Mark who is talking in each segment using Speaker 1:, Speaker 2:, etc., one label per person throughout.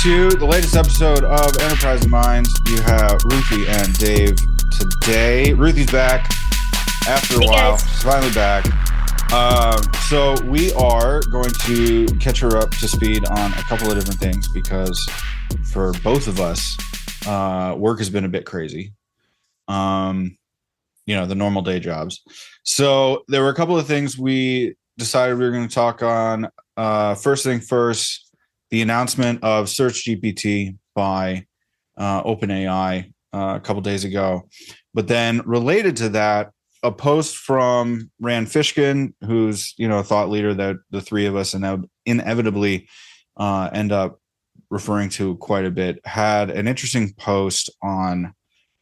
Speaker 1: to the latest episode of Enterprising Minds. You have Ruthi and Dave today. Ruthi's back after a while.
Speaker 2: Guys.
Speaker 1: She's finally back. So we are going to catch her up to speed on a couple of different things because for both of us, work has been a bit crazy. The normal day jobs. So there were a couple of things we decided we were going to talk on. First thing first, the announcement of SearchGPT by OpenAI a couple days ago. But then related to that, a post from Rand Fishkin, who's a thought leader that the three of us inevitably end up referring to quite a bit, had an interesting post on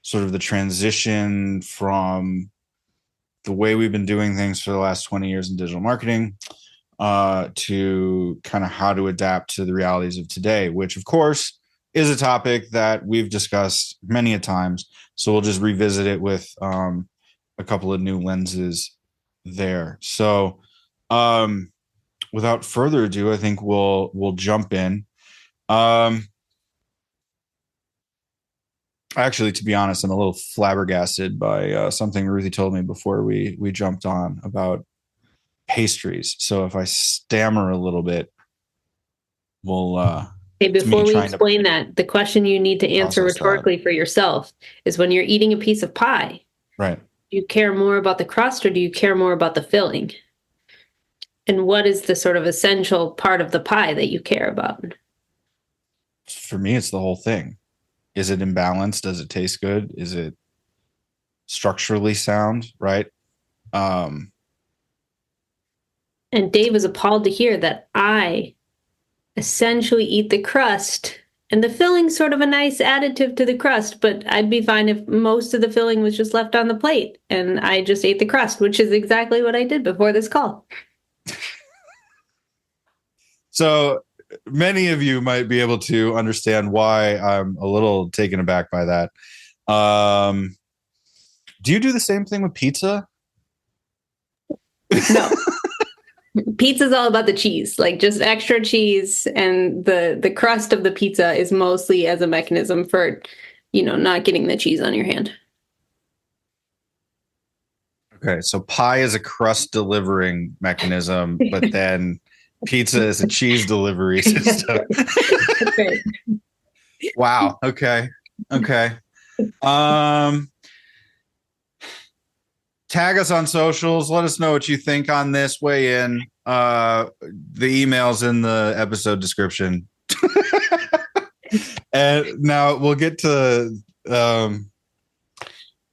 Speaker 1: sort of the transition from the way we've been doing things for the last 20 years in digital marketing to kind of how to adapt to the realities of today, which of course is a topic that we've discussed many a times. So we'll just revisit it with a couple of new lenses there. So without further ado, I think we'll jump in. Actually, to be honest, I'm a little flabbergasted by something Ruthi told me before we jumped on about pastries. So if I stammer a little bit, we'll
Speaker 2: Hey, before we explain that, the question you need to answer rhetorically for yourself is when you're eating a piece of pie,
Speaker 1: right?
Speaker 2: Do you care more about the crust or do you care more about the filling? And what is the sort of essential part of the pie that you care about?
Speaker 1: For me, it's the whole thing. Is it imbalanced? Does it taste good? Is it structurally sound? Right?
Speaker 2: And Dave was appalled to hear that I essentially eat the crust, and the filling's sort of a nice additive to the crust, but I'd be fine if most of the filling was just left on the plate and I just ate the crust, which is exactly what I did before this call.
Speaker 1: So many of you might be able to understand why I'm a little taken aback by that. Do you do the same thing with pizza?
Speaker 2: No. Pizza's all about the cheese, like just extra cheese, and the crust of the pizza is mostly as a mechanism for, not getting the cheese on your hand.
Speaker 1: Okay, so pie is a crust delivering mechanism, but then pizza is a cheese delivery system.
Speaker 2: Okay.
Speaker 1: Wow. Okay. Tag us on socials. Let us know what you think on this. Weigh in. The email's in the episode description. And now we'll get to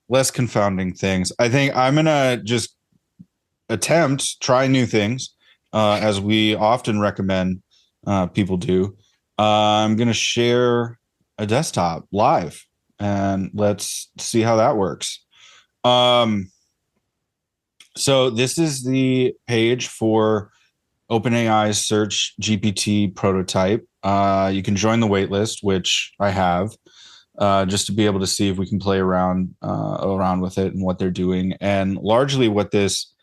Speaker 1: less confounding things. I think I'm going to just try new things, as we often recommend people do. I'm going to share a desktop live, and let's see how that works. So this is the page for OpenAI's SearchGPT prototype. You can join the waitlist, which I have, just to be able to see if we can play around with it and what they're doing. And largely what this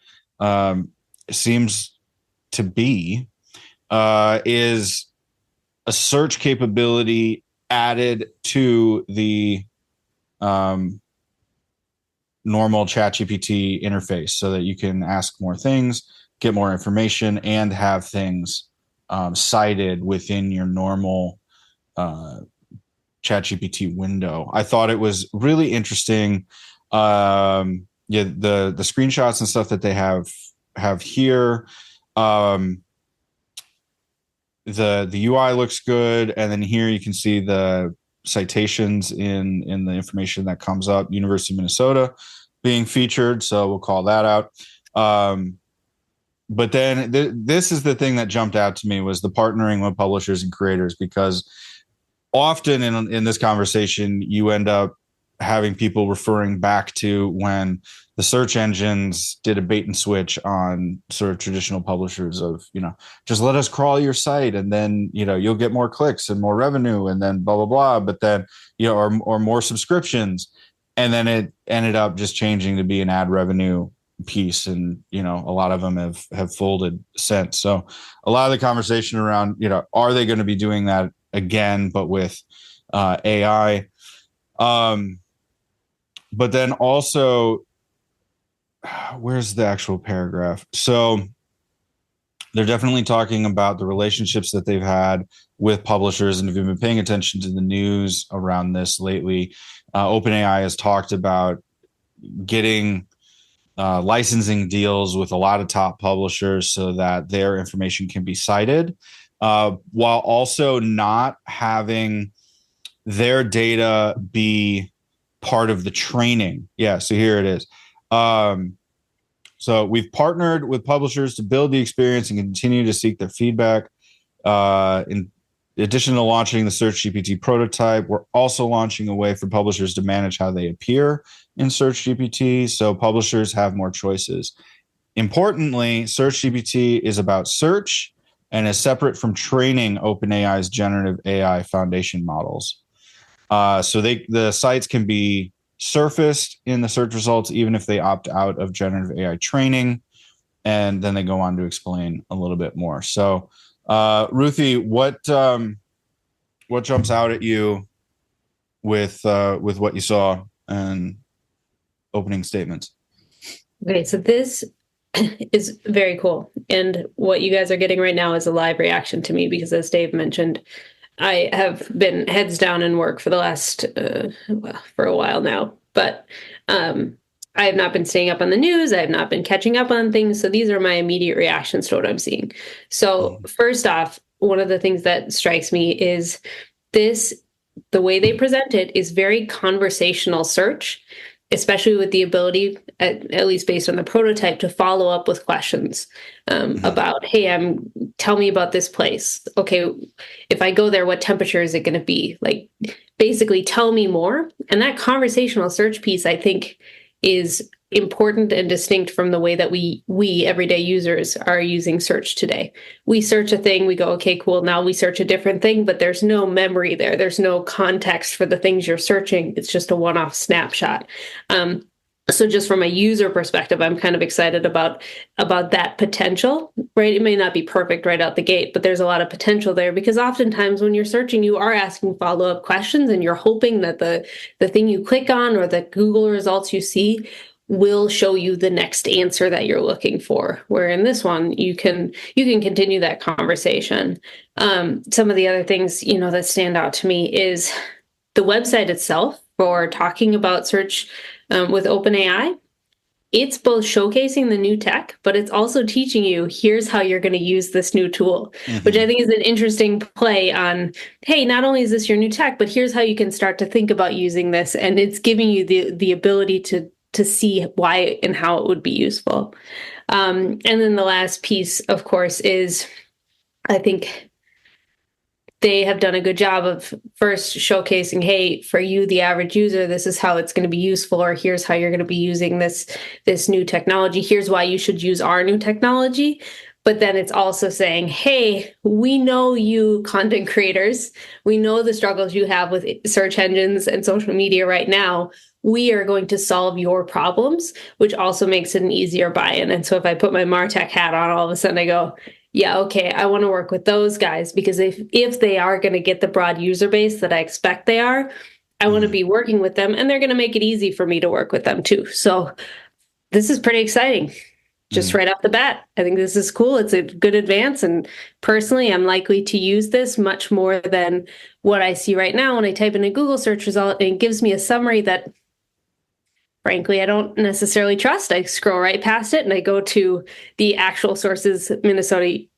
Speaker 1: seems to be is a search capability added to the normal ChatGPT interface so that you can ask more things, get more information, and have things cited within your normal ChatGPT window. I thought it was really interesting. The screenshots and stuff that they have here. The UI looks good, and then here you can see the citations in the information that comes up. University of Minnesota being featured, so we'll call that out. But then this is the thing that jumped out to me, was the partnering with publishers and creators, because often in this conversation you end up having people referring back to when the search engines did a bait and switch on sort of traditional publishers of, just let us crawl your site and then, you'll get more clicks and more revenue and then blah, blah, blah. But then, or more subscriptions. And then it ended up just changing to be an ad revenue piece. And, a lot of them have folded since. So a lot of the conversation around, are they going to be doing that again, but with AI. But then also, where's the actual paragraph? So they're definitely talking about the relationships that they've had with publishers. And if you've been paying attention to the news around this lately, OpenAI has talked about getting licensing deals with a lot of top publishers so that their information can be cited, while also not having their data be part of the training. Yeah, so here it is. So we've partnered with publishers to build the experience and continue to seek their feedback. In addition to launching the SearchGPT prototype, we're also launching a way for publishers to manage how they appear in SearchGPT, so publishers have more choices. Importantly, SearchGPT is about search and is separate from training OpenAI's generative AI foundation models. So the sites can be surfaced in the search results, even if they opt out of generative AI training. And then they go on to explain a little bit more. So, Ruthi, what jumps out at you with what you saw and opening statements?
Speaker 2: Okay, so this is very cool. And what you guys are getting right now is a live reaction to me because, as Dave mentioned, I have been heads down in work for the last, for a while now, but I have not been staying up on the news. I have not been catching up on things. So these are my immediate reactions to what I'm seeing. So first off, one of the things that strikes me is the way they present it is very conversational search, especially with the ability, at least based on the prototype, to follow up with questions about, hey, tell me about this place. Okay, if I go there, what temperature is it going to be? Like, basically, tell me more. And that conversational search piece, I think, is important and distinct from the way that we everyday users are using search today. We search a thing, we go, okay, cool, now we search a different thing, but there's no memory there. There's no context for the things you're searching. It's just a one-off snapshot. So just from a user perspective, I'm kind of excited about that potential, right? It may not be perfect right out the gate, but there's a lot of potential there because oftentimes when you're searching, you are asking follow-up questions and you're hoping that the thing you click on or the Google results you see will show you the next answer that you're looking for. Where in this one, you can continue that conversation. Some of the other things, that stand out to me is the website itself for talking about search with OpenAI. It's both showcasing the new tech, but it's also teaching you, here's how you're going to use this new tool, which I think is an interesting play on, hey, not only is this your new tech, but here's how you can start to think about using this. And it's giving you the ability to see why and how it would be useful. And then the last piece, of course, is I think they have done a good job of first showcasing, hey, for you, the average user, this is how it's going to be useful, or here's how you're going to be using this new technology. Here's why you should use our new technology. But then it's also saying, hey, we know you content creators. We know the struggles you have with search engines and social media right now. We are going to solve your problems, which also makes it an easier buy-in. And so if I put my MarTech hat on, all of a sudden I go, yeah, okay, I want to work with those guys because if they are going to get the broad user base that I expect they are, I want to be working with them and they're going to make it easy for me to work with them too. So this is pretty exciting. Just right off the bat, I think this is cool. It's a good advance. And personally, I'm likely to use this much more than what I see right now when I type in a Google search result and it gives me a summary that, frankly, I don't necessarily trust. I scroll right past it and I go to the actual sources. University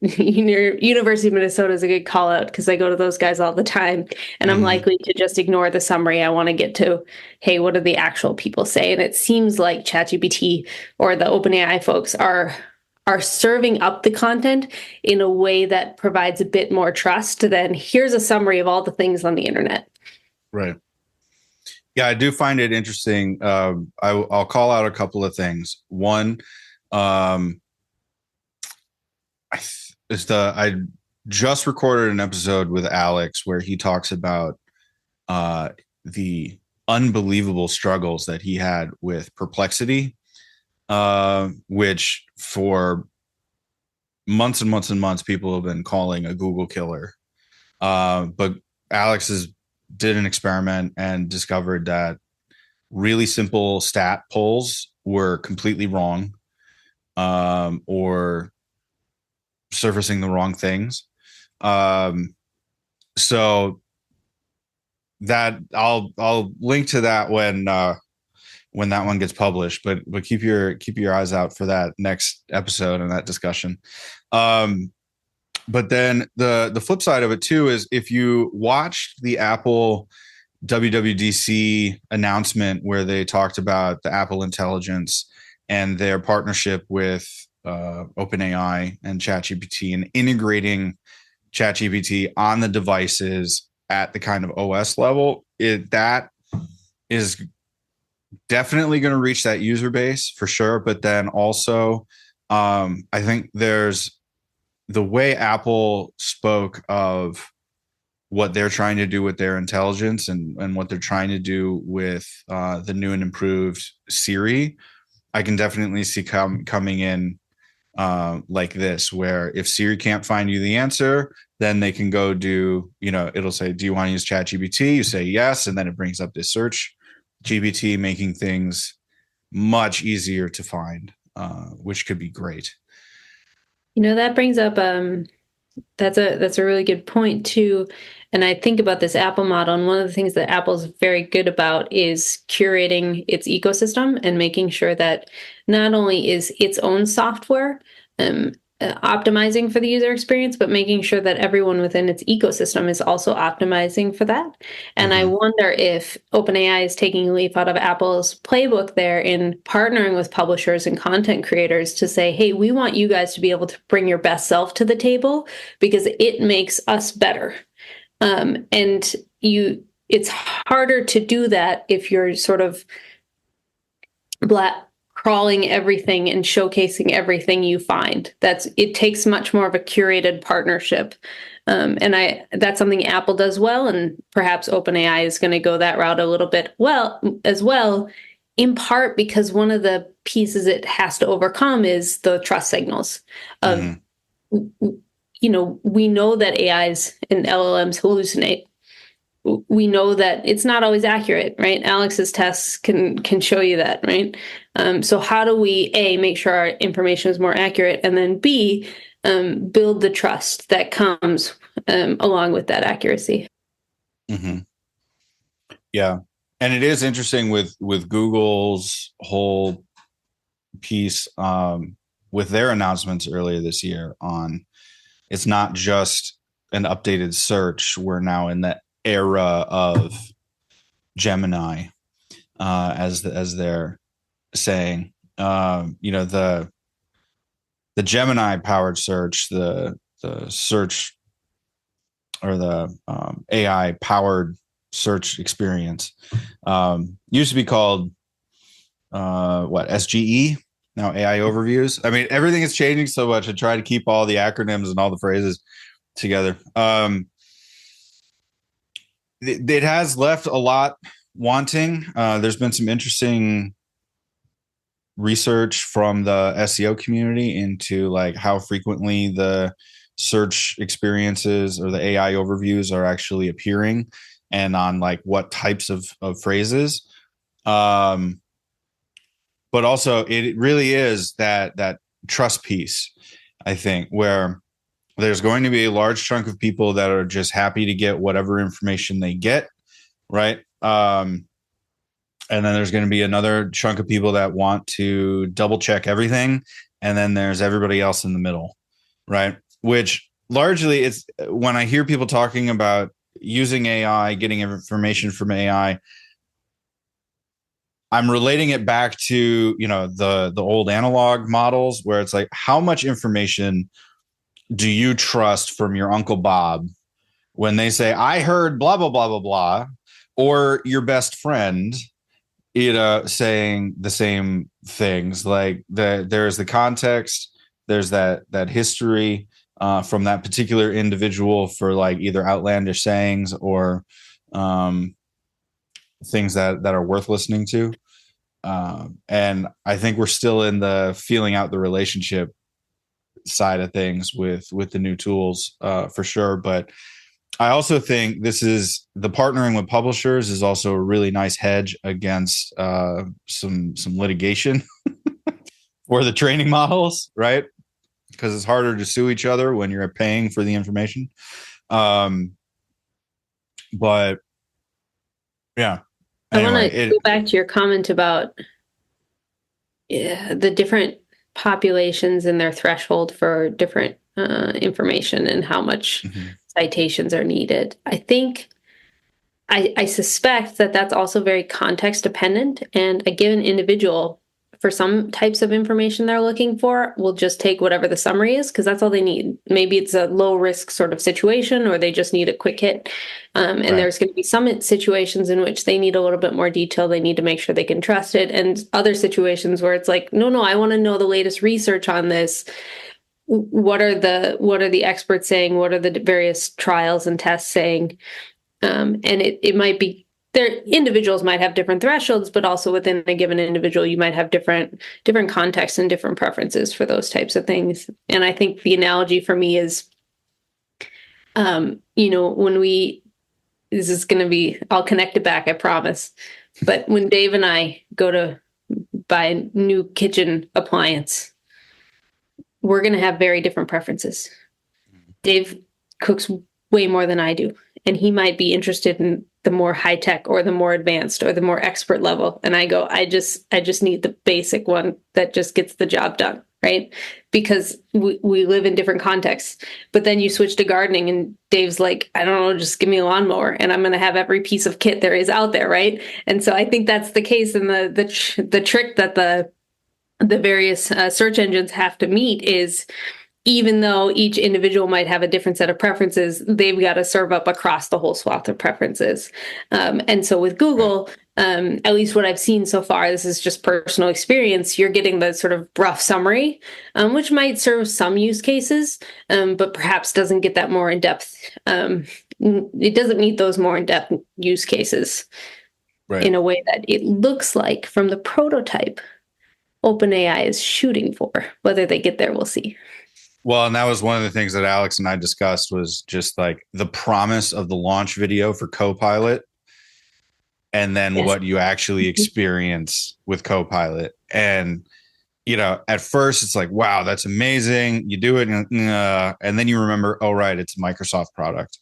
Speaker 2: of Minnesota is a good call out because I go to those guys all the time. And I'm likely to just ignore the summary. I want to get to, hey, what do the actual people say? And it seems like ChatGPT or the OpenAI folks are serving up the content in a way that provides a bit more trust than here's a summary of all the things on the internet.
Speaker 1: Right. Yeah, I do find it interesting. I'll call out a couple of things. One, I just recorded an episode with Alex where he talks about the unbelievable struggles that he had with Perplexity, which for months and months and months people have been calling a Google killer. But did an experiment and discovered that really simple stat polls were completely wrong, or surfacing the wrong things. So that I'll link to that when that one gets published, but keep your eyes out for that next episode and that discussion. But then the flip side of it too is if you watched the Apple WWDC announcement where they talked about the Apple Intelligence and their partnership with OpenAI and ChatGPT and integrating ChatGPT on the devices at the kind of OS level, that is definitely going to reach that user base for sure. But then also, I think there's the way Apple spoke of what they're trying to do with their intelligence and what they're trying to do with the new and improved Siri. I can definitely see coming in like this, where if Siri can't find you the answer, then they can go do, it'll say, do you want to use ChatGPT? You say yes, and then it brings up this search GPT, making things much easier to find, which could be great.
Speaker 2: That brings up that's a really good point too. And I think about this Apple model, and one of the things that Apple's very good about is curating its ecosystem and making sure that not only is its own software optimizing for the user experience, but making sure that everyone within its ecosystem is also optimizing for that. And I wonder if OpenAI is taking a leaf out of Apple's playbook there in partnering with publishers and content creators to say, hey, we want you guys to be able to bring your best self to the table because it makes us better. And it's harder to do that if you're sort of crawling everything and showcasing everything you find. It takes much more of a curated partnership. And that's something Apple does well, and perhaps OpenAI is going to go that route a little bit as well, in part because one of the pieces it has to overcome is the trust signals of, we know that AIs and LLMs hallucinate. We know that it's not always accurate, right? Alex's tests can show you that, right? So how do we, A, make sure our information is more accurate, and then B, build the trust that comes along with that accuracy?
Speaker 1: Mm-hmm. Yeah. And it is interesting with Google's whole piece with their announcements earlier this year on, it's not just an updated search. We're now in the era of Gemini, as they're saying. The Gemini powered search, the search or the AI powered search experience used to be called SGE, now AI overviews. I mean, everything is changing so much. I try to keep all the acronyms and all the phrases together. It has left a lot wanting. There's been some interesting research from the SEO community into like how frequently the search experiences or the AI overviews are actually appearing, and on like what types of phrases. But also it really is that trust piece, I think, where there's going to be a large chunk of people that are just happy to get whatever information they get, right? And then there's going to be another chunk of people that want to double check everything. And then there's everybody else in the middle, right? Which largely it's when I hear people talking about using AI, getting information from AI, I'm relating it back to, the old analog models where it's like, how much information do you trust from your Uncle Bob when they say, I heard blah, blah, blah, blah, blah, or your best friend, saying the same things? Like there's the context, there's that history from that particular individual for like either outlandish sayings or things that are worth listening to. And I think we're still in the feeling out the relationship side of things with the new tools for sure. But I also think this is the partnering with publishers is also a really nice hedge against some litigation for the training models, right? Because it's harder to sue each other when you're paying for the information. But yeah, anyway,
Speaker 2: I want to go back to your comment about the different populations and their threshold for different information and how much citations are needed. I think I suspect that that's also very context dependent, and a given individual, for some types of information they're looking for, will just take whatever the summary is because that's all they need. Maybe it's a low risk sort of situation, or they just need a quick hit. And there's going to be some situations in which they need a little bit more detail. They need to make sure they can trust it. And other situations where it's like, no, I want to know the latest research on this. What are the experts saying? What are the various trials and tests saying? And it might be individuals might have different thresholds, but also within a given individual, you might have different contexts and different preferences for those types of things. And I think the analogy for me is, this is going to be, I'll connect it back, I promise. But when Dave and I go to buy a new kitchen appliance, we're going to have very different preferences. Dave cooks way more than I do, and he might be interested in the more high tech or the more advanced or the more expert level. And I go, I just need the basic one that just gets the job done, right? Because we live in different contexts. But then you switch to gardening and Dave's like, I don't know, just give me a lawnmower and I'm going to have every piece of kit there is out there, right? And so I think that's the case. And the trick that the various search engines have to meet is, even though each individual might have a different set of preferences, they've got to serve up across the whole swath of preferences. And so with Google, at least what I've seen so far, this is just personal experience, you're getting the sort of rough summary, which might serve some use cases, but perhaps doesn't get that more in-depth. It doesn't meet those more in-depth use cases in a way that it looks like from the prototype OpenAI is shooting for. Whether they get there, we'll see.
Speaker 1: Well, and that was one of the things that Alex and I discussed, was just like the promise of the launch video for Copilot, and then what you actually experience with Copilot. And, at first it's like, wow, that's amazing. You do it. And then you remember, oh, right, it's a Microsoft product.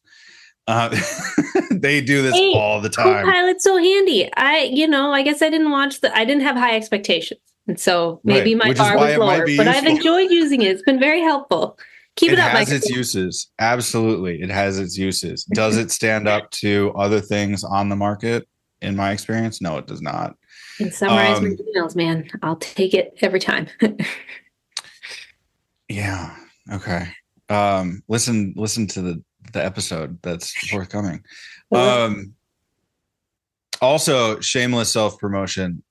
Speaker 1: They do this all the time.
Speaker 2: Copilot's so handy. I guess I didn't have high expectations. And so maybe my bar was lower, but I've enjoyed using it. It's been very helpful. Keep it up, Mike.
Speaker 1: It has its uses. Absolutely. It has its uses. Does it stand up to other things on the market? In my experience, no, it does not.
Speaker 2: And summarize my emails, man. I'll take it every time.
Speaker 1: Yeah. Okay. Listen to the episode that's forthcoming. Also, shameless self-promotion.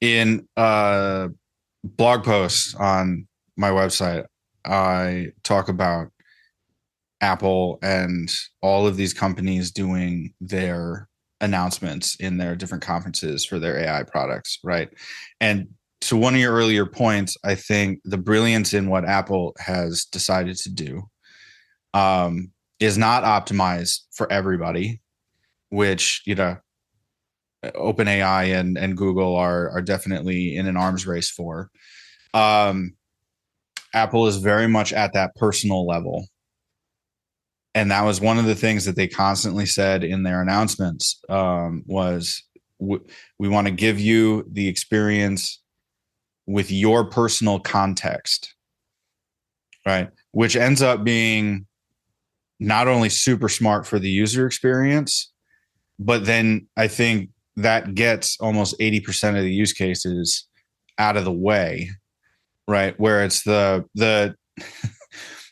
Speaker 1: In blog posts on my website, I talk about Apple and all of these companies doing their announcements in their different conferences for their AI products, right? And to one of your earlier points, I think the brilliance in what Apple has decided to do is not optimized for everybody, which, OpenAI and Google are definitely in an arms race for. Apple is very much at that personal level. And that was one of the things that they constantly said in their announcements, was we want to give you the experience with your personal context, right? Which ends up being not only super smart for the user experience, but then I think that gets almost 80% of the use cases out of the way, right? Where it's the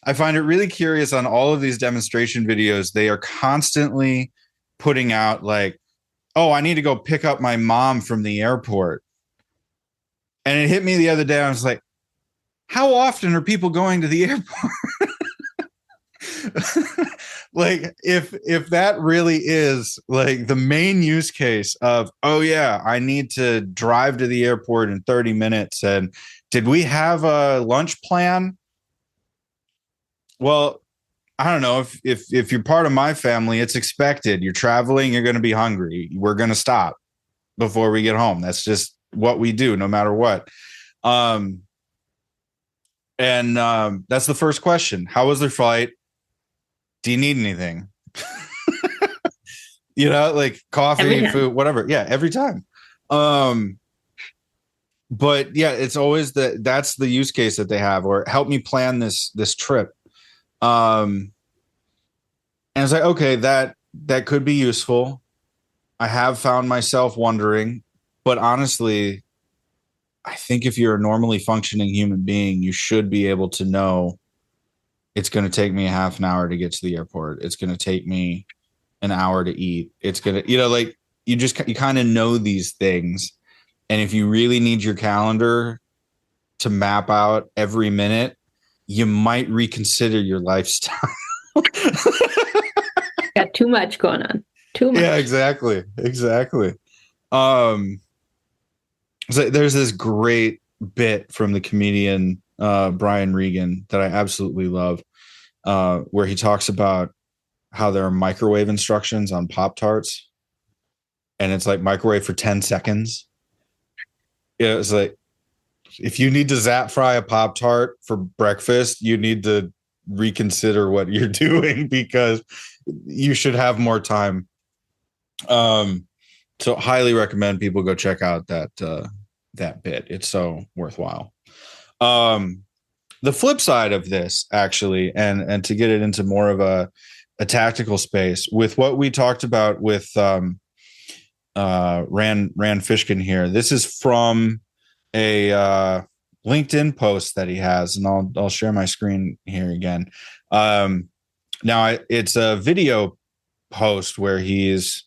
Speaker 1: I find it really curious on all of these demonstration videos, they are constantly putting out like, oh, I need to go pick up my mom from the airport. And it hit me the other day. I was like, how often are people going to the airport? Like if that really is like the main use case of, oh yeah, I need to drive to the airport in 30 minutes. And did we have a lunch plan? Well, I don't know if you're part of my family, it's expected. You're traveling, you're going to be hungry. We're going to stop before we get home. That's just what we do, no matter what. And that's the first question. How was their flight? Do you need anything? Like coffee, food, whatever. Yeah, every time. But yeah, it's always that's the use case that they have, or help me plan this trip. And it's like, okay, that could be useful. I have found myself wondering, but honestly, I think if you're a normally functioning human being, you should be able to know it's going to take me a half an hour to get to the airport. It's going to take me an hour to eat. It's going to, like you kind of know these things. And if you really need your calendar to map out every minute, you might reconsider your lifestyle.
Speaker 2: Got too much going on. Too much.
Speaker 1: Yeah, exactly. So there's this great bit from the comedian Brian Regan that I absolutely love, where he talks about how there are microwave instructions on Pop-Tarts, and it's like microwave for 10 seconds. Yeah, it's like if you need to zap fry a Pop-Tart for breakfast, you need to reconsider what you're doing, because you should have more time. So highly recommend people go check out that bit. It's so worthwhile. The flip side of this, actually, and to get it into more of a tactical space, with what we talked about with Rand Fishkin here. This is from a LinkedIn post that he has, and I'll share my screen here again. Now it's a video post where he's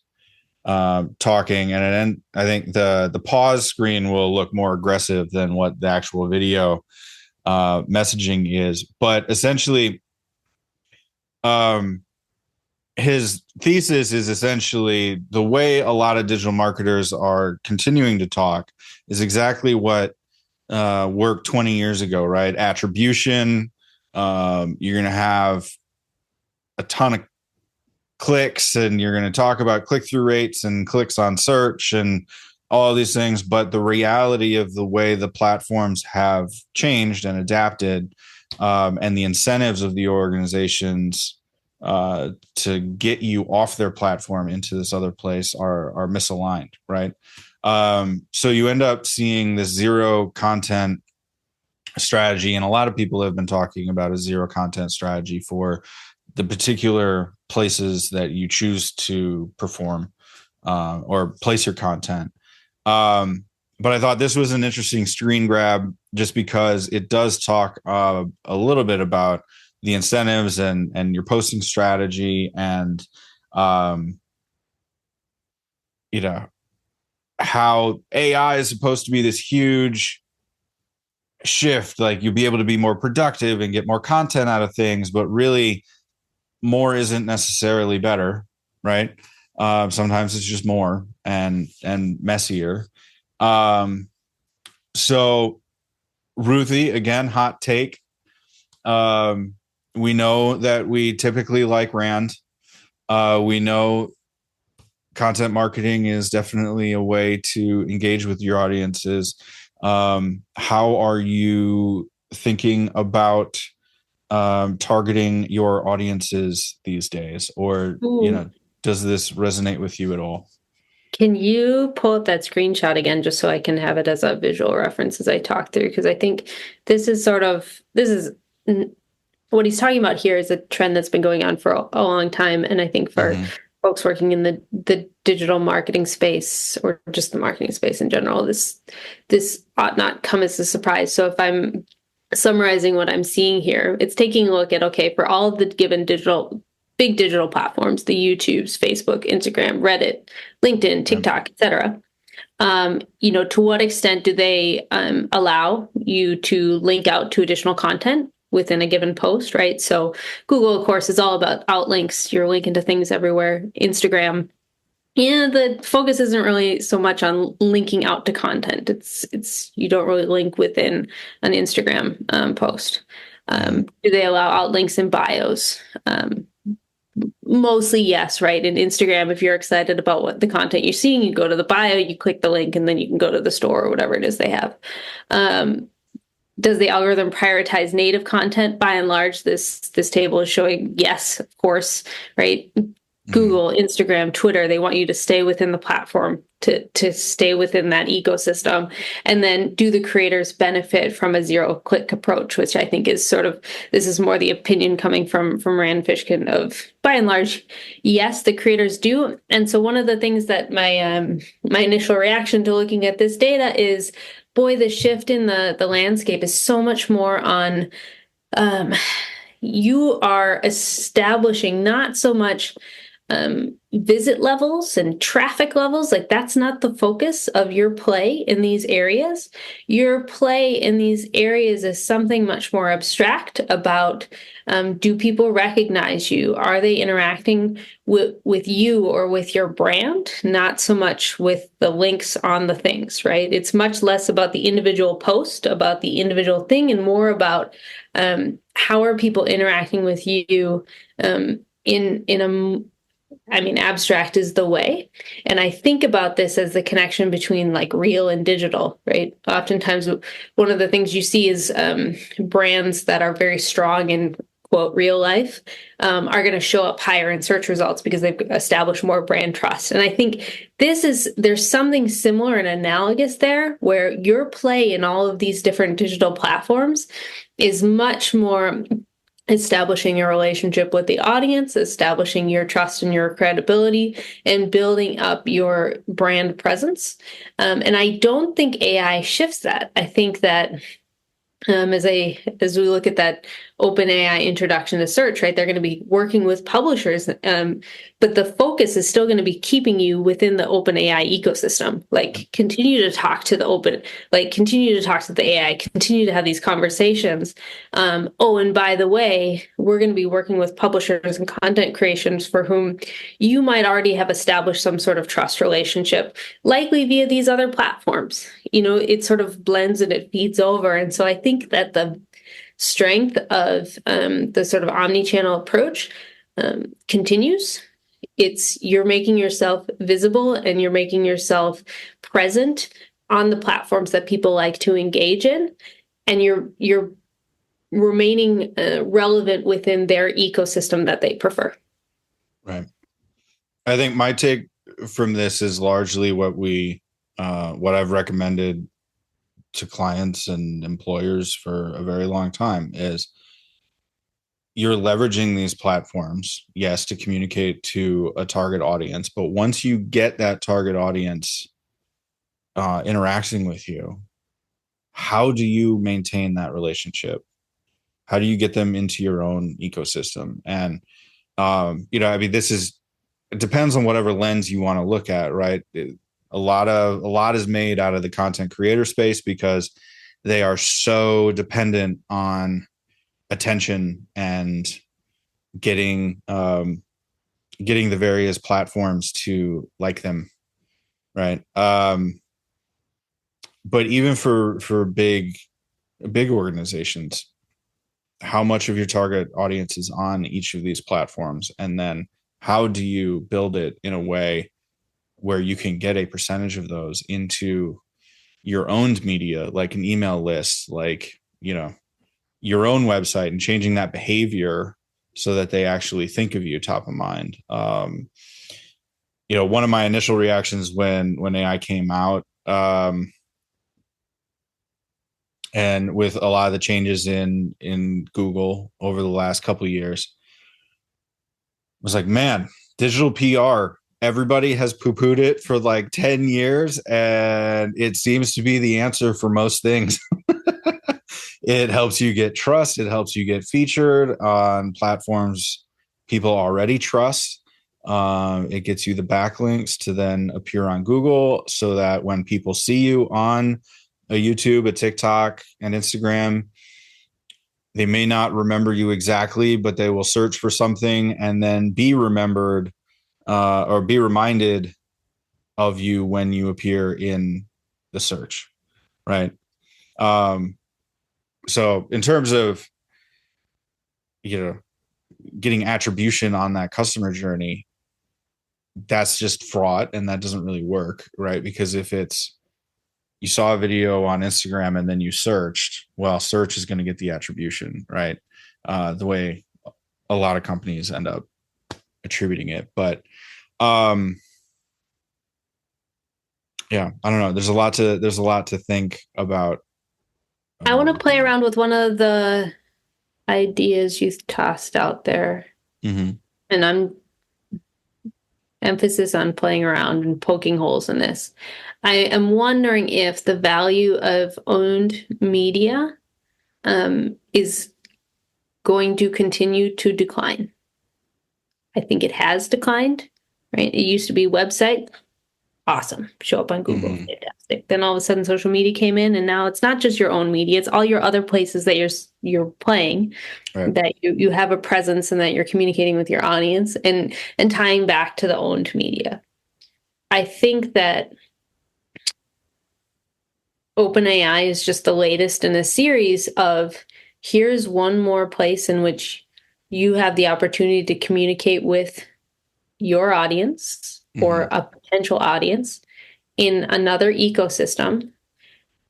Speaker 1: talking, and then I think the pause screen will look more aggressive than what the actual video messaging is. But essentially, his thesis is essentially the way a lot of digital marketers are continuing to talk is exactly what worked 20 years ago, right? Attribution. You're going to have a ton of clicks, and you're going to talk about click-through rates and clicks on search and all these things. But the reality of the way the platforms have changed and adapted, and the incentives of the organizations to get you off their platform into this other place are misaligned, right? So you end up seeing this zero content strategy, and a lot of people have been talking about a zero content strategy for the particular places that you choose to perform or place your content. But I thought this was an interesting screen grab, just because it does talk a little bit about the incentives and your posting strategy, and how AI is supposed to be this huge shift. Like, you'll be able to be more productive and get more content out of things, but really more isn't necessarily better, right? Sometimes it's just more and messier. So Ruthi, again, hot take. We know that we typically like Rand. We know content marketing is definitely a way to engage with your audiences. How are you thinking about targeting your audiences these days? Or, does this resonate with you at all?
Speaker 2: Can you pull up that screenshot again, just so I can have it as a visual reference as I talk through? Because I think this is what he's talking about here is a trend that's been going on for a long time. And I think for folks working in the digital marketing space, or just the marketing space in general, this ought not come as a surprise. So if I'm summarizing what I'm seeing here, it's taking a look at, okay, for all of the given big digital platforms, the YouTubes, Facebook, Instagram, Reddit, LinkedIn, TikTok, etc. To what extent do they allow you to link out to additional content within a given post, right? So Google, of course, is all about outlinks. You're linking to things everywhere. Instagram, the focus isn't really so much on linking out to content. It's you don't really link within an Instagram post. Do they allow outlinks in bios? Mostly yes, right? In Instagram, if you're excited about what the content you're seeing, you go to the bio, you click the link, and then you can go to the store or whatever it is they have. Does the algorithm prioritize native content? By and large, this table is showing yes, of course, right? Google, Instagram, Twitter, they want you to stay within the platform, to stay within that ecosystem. And then do the creators benefit from a zero-click approach, which I think is this is more the opinion coming from Rand Fishkin of, by and large, yes, the creators do. And so one of the things that my initial reaction to looking at this data is, boy, the shift in the landscape is so much more on you are establishing not so much visit levels and traffic levels. Like, that's not the focus of your play in these areas. Your play in these areas is something much more abstract about, do people recognize you? Are they interacting with you or with your brand? Not so much with the links on the things, right? It's much less about the individual post, about the individual thing, and more about how are people interacting with you abstract is the way. And I think about this as the connection between like real and digital, right? Oftentimes, one of the things you see is brands that are very strong in, quote, real life are going to show up higher in search results because they've established more brand trust. And I think there's something similar and analogous there, where your play in all of these different digital platforms is much more establishing your relationship with the audience, establishing your trust and your credibility, and building up your brand presence. And I don't think AI shifts that. I think that as we look at that OpenAI introduction to search, right, they're going to be working with publishers, but the focus is still going to be keeping you within the OpenAI ecosystem. Like, continue to talk to continue to talk to the AI, continue to have these conversations. And by the way, we're going to be working with publishers and content creations for whom you might already have established some sort of trust relationship, likely via these other platforms. It sort of blends and it feeds over. And so I think that the strength of the sort of omni-channel approach continues. You're making yourself visible and you're making yourself present on the platforms that people like to engage in, and you're remaining relevant within their ecosystem that they prefer.
Speaker 1: Right. I think my take from this is largely what I've recommended to clients and employers for a very long time is you're leveraging these platforms, yes, to communicate to a target audience. But once you get that target audience interacting with you, how do you maintain that relationship? How do you get them into your own ecosystem? And, it depends on whatever lens you want to look at, right? A lot is made out of the content creator space because they are so dependent on attention and getting the various platforms to like them, right? But even for big organizations, how much of your target audience is on each of these platforms, and then how do you build it in a way where you can get a percentage of those into your owned media, like an email list, like, your own website, and changing that behavior so that they actually think of you top of mind. One of my initial reactions when AI came out, and with a lot of the changes in Google over the last couple of years, was like, man, digital PR, everybody has poo-pooed it for like 10 years, and it seems to be the answer for most things. It helps you get trust. It helps you get featured on platforms people already trust. It gets you the backlinks to then appear on Google, so that when people see you on a YouTube, a TikTok, and Instagram, they may not remember you exactly, but they will search for something and then be remembered or be reminded of you when you appear in the search, right? So in terms of you know, getting attribution on that customer journey, that's just fraud, and that doesn't really work, right? Because if it's you saw a video on Instagram and then you searched, well, search is going to get the attribution, right? The way a lot of companies end up attributing it. But yeah, I don't know. There's a lot to think about.
Speaker 2: I want to play around with one of the ideas you tossed out there.
Speaker 1: Mm-hmm.
Speaker 2: And I'm emphasis on playing around and poking holes in this. I am wondering if the value of owned media is going to continue to decline. I think it has declined, right? It used to be website, awesome, show up on Google, fantastic. Then all of a sudden social media came in, and now it's not just your own media, it's all your other places that you're playing, right, that you have a presence and that you're communicating with your audience and tying back to the owned media. I think that OpenAI is just the latest in a series of here's one more place in which you have the opportunity to communicate with your audience or a potential audience in another ecosystem.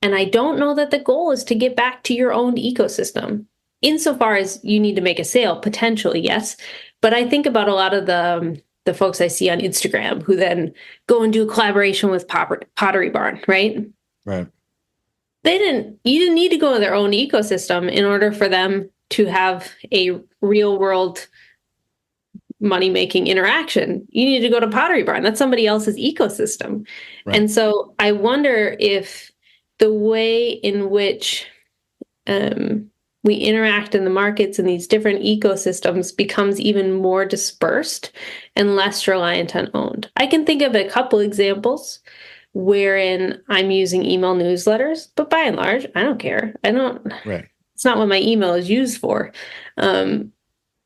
Speaker 2: And I don't know that the goal is to get back to your own ecosystem. Insofar as you need to make a sale, potentially, yes. But I think about a lot of the folks I see on Instagram who then go and do a collaboration with Pottery Barn, right?
Speaker 1: Right.
Speaker 2: You didn't need to go to their own ecosystem in order for them to have a real world money-making interaction. You need to go to Pottery Barn. That's somebody else's ecosystem. Right. And so I wonder if the way in which we interact in the markets in these different ecosystems becomes even more dispersed and less reliant on owned. I can think of a couple examples wherein I'm using email newsletters, but by and large, I don't care. Right. It's not what my email is used for. And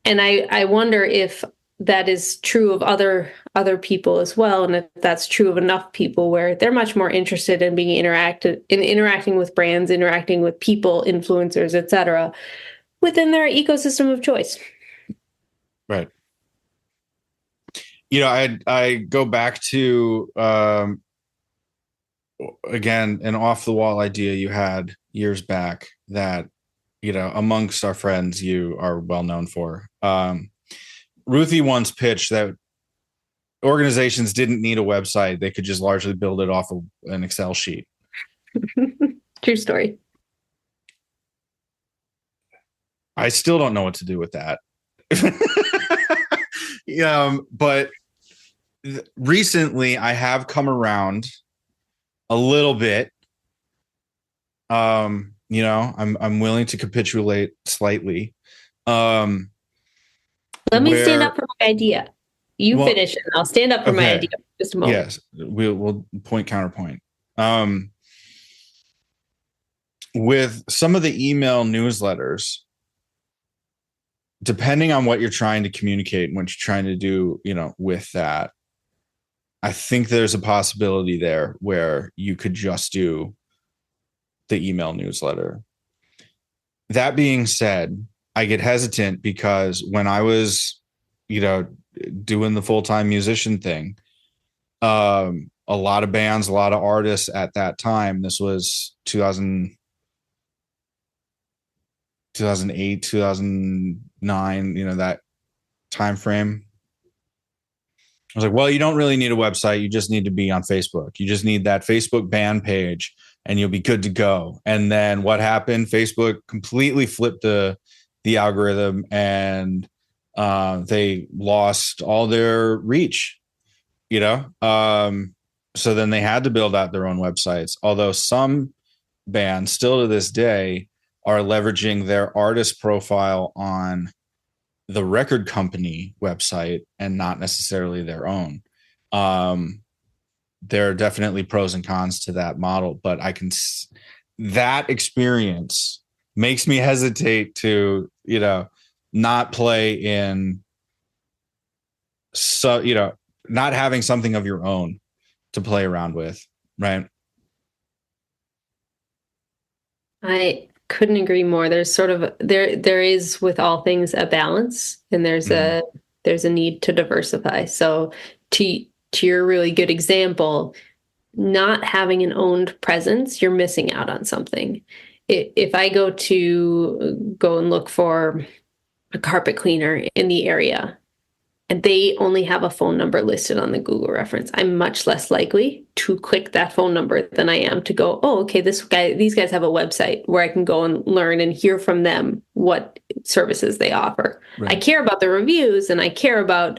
Speaker 2: I wonder if that is true of other people as well, and if that's true of enough people where they're much more interested in being interacting with brands, interacting with people, influencers, etc., within their ecosystem of choice.
Speaker 1: Right. I go back to again an off the wall idea you had years back that amongst our friends you are well known for. Ruthi once pitched that organizations didn't need a website. They could just largely build it off of an Excel sheet.
Speaker 2: True story.
Speaker 1: I still don't know what to do with that. But recently I have come around a little bit. I'm willing to capitulate slightly.
Speaker 2: Let me stand up for my idea. Finish it, and I'll stand up for my idea for just a moment.
Speaker 1: Yes, we'll point counterpoint. With some of the email newsletters, depending on what you're trying to communicate and what you're trying to do, with that, I think there's a possibility there where you could just do the email newsletter. That being said, I get hesitant because when I was, doing the full-time musician thing, a lot of bands, a lot of artists at that time, this was 2008, 2009, that time frame. I was like, well, you don't really need a website. You just need to be on Facebook. You just need that Facebook band page and you'll be good to go. And then what happened? Facebook completely flipped the algorithm and they lost all their reach, so then they had to build out their own websites. Although some bands still to this day are leveraging their artist profile on the record company website and not necessarily their own. There are definitely pros and cons to that model, but that experience makes me hesitate to, not play in, not having something of your own to play around with. Right.
Speaker 2: I couldn't agree more. There's sort of there is with all things a balance, and there's a need to diversify. So to your really good example, not having an owned presence, you're missing out on something. If I go and look for a carpet cleaner in the area, and they only have a phone number listed on the Google reference, I'm much less likely to click that phone number than I am to go, oh, okay, these guys have a website where I can go and learn and hear from them what services they offer. Right. I care about the reviews and I care about,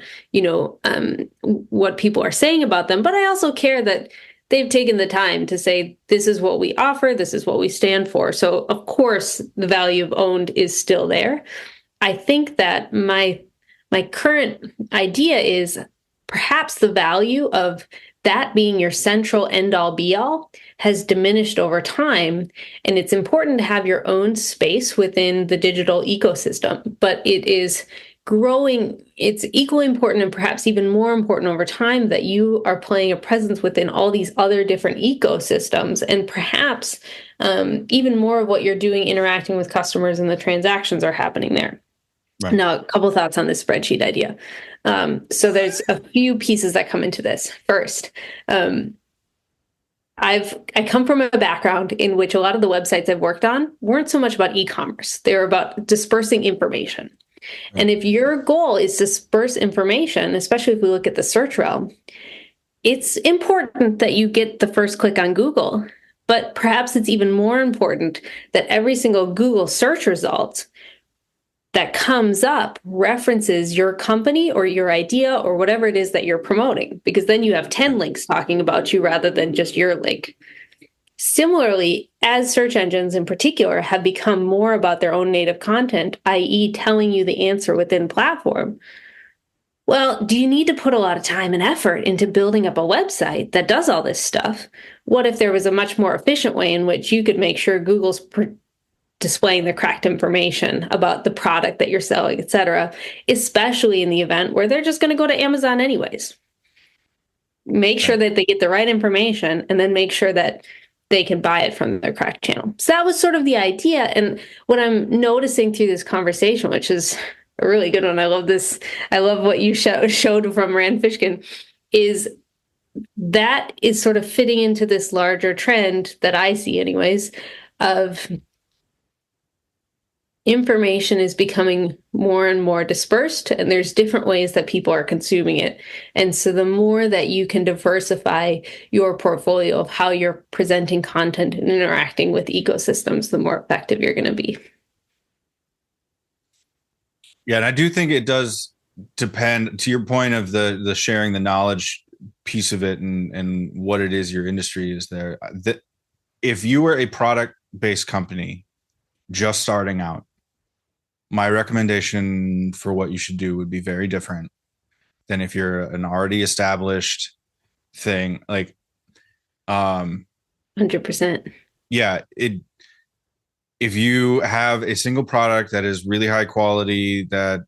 Speaker 2: what people are saying about them, but I also care that they've taken the time to say, this is what we offer, this is what we stand for. So of course, the value of owned is still there. I think that my current idea is perhaps the value of that being your central end-all be-all has diminished over time, and it's important to have your own space within the digital ecosystem, but it is growing. It's equally important and perhaps even more important over time that you are playing a presence within all these other different ecosystems, and perhaps even more of what you're doing interacting with customers and the transactions are happening there. Right. Now, a couple of thoughts on this spreadsheet idea. So there's a few pieces that come into this. First, I come from a background in which a lot of the websites I've worked on weren't so much about e-commerce. They were about dispersing information. Right. And if your goal is to disperse information, especially if we look at the search realm, it's important that you get the first click on Google. But perhaps it's even more important that every single Google search result that comes up references your company or your idea or whatever it is that you're promoting, because then you have 10 links talking about you rather than just your link. Similarly, as search engines in particular have become more about their own native content, i.e. telling you the answer within platform, well, do you need to put a lot of time and effort into building up a website that does all this stuff? What if there was a much more efficient way in which you could make sure Google's displaying the correct information about the product that you're selling, et cetera, especially in the event where they're just going to go to Amazon anyways? Make sure that they get the right information and then make sure that they can buy it from their correct channel. So that was sort of the idea. And what I'm noticing through this conversation, which is a really good one, I love this. I love what you showed from Rand Fishkin, is that is sort of fitting into this larger trend that I see anyways, of information is becoming more and more dispersed, and there's different ways that people are consuming it. And so the more that you can diversify your portfolio of how you're presenting content and interacting with ecosystems, the more effective you're going to be.
Speaker 1: Yeah, and I do think it does depend, to your point of the sharing the knowledge piece of it and what it is your industry is there. That if you were a product-based company just starting out, my recommendation for what you should do would be very different than if you're an already established thing. Like,
Speaker 2: 100%.
Speaker 1: Yeah, if you have a single product that is really high quality, that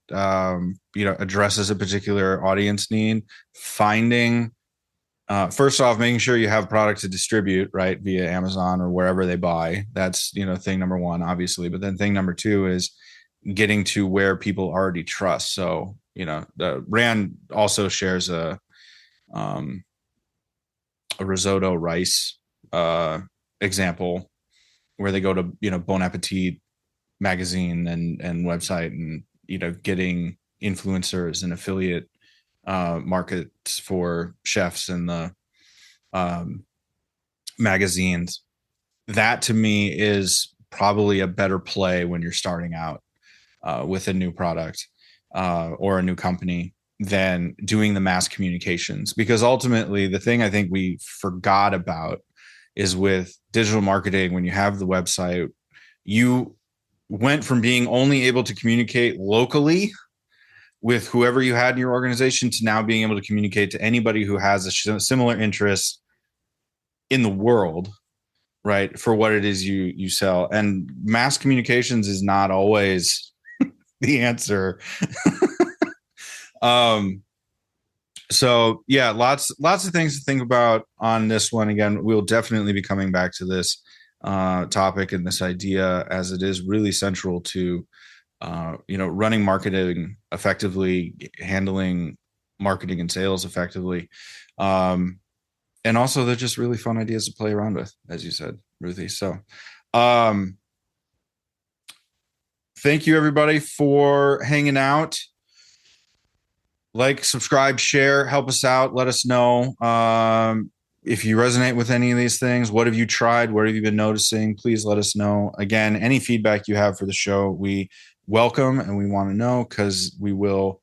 Speaker 1: addresses a particular audience need, finding first off, making sure you have product to distribute, right, via Amazon or wherever they buy. That's thing number one, obviously. But then thing number two is getting to where people already trust. So the Rand also shares a risotto rice example, where they go to Bon Appetit magazine and website, and getting influencers and affiliate markets for chefs in the magazines. That to me is probably a better play when you're starting out with a new product or a new company than doing the mass communications. Because ultimately, the thing I think we forgot about is with digital marketing, when you have the website, you went from being only able to communicate locally with whoever you had in your organization to now being able to communicate to anybody who has a similar interest in the world, right, for what it is you sell. And mass communications is not always the answer. So lots of things to think about on this one. Again, we'll definitely be coming back to this topic and this idea, as it is really central to running marketing effectively, handling marketing and sales effectively. And also they're just really fun ideas to play around with, as you said, Ruthi. So thank you everybody for hanging out. Like, subscribe, share, help us out. Let us know if you resonate with any of these things. What have you tried? What have you been noticing? Please let us know. Again, any feedback you have for the show, we welcome and we want to know, because we will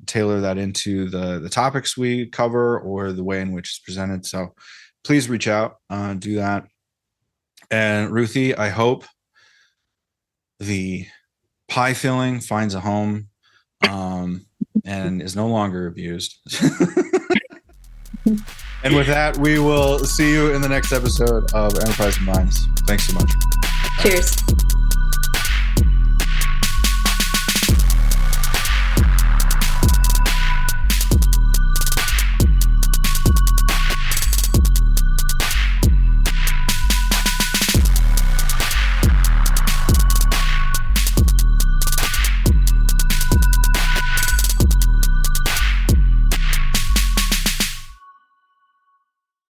Speaker 1: tailor that into the topics we cover or the way in which it's presented. So please reach out, do that. And Ruthi, I hope the pie filling finds a home and is no longer abused. And with that, we will see you in the next episode of Enterprising Minds. Thanks so much.
Speaker 2: Cheers.